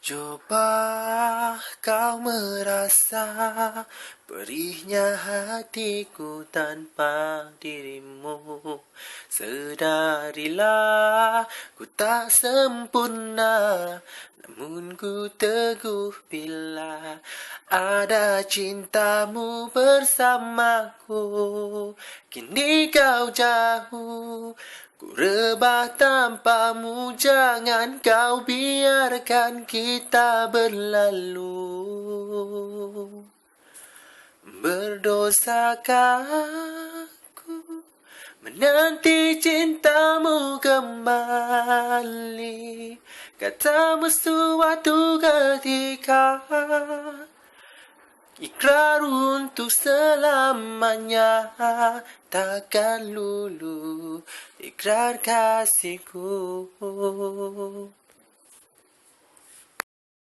Coba kau merasa perihnya hatiku tanpa dirimu. Sedarilah ku tak sempurna, namun ku teguh bila ada cintamu bersamaku. Kini kau jauh, ku rebah tanpamu, jangan kau biarkan kita berlalu. Berdosakah aku menanti cintamu kembali? Katamu suatu ketika, ikrar untuk selamanya, takkan lulu ikrar kasihku.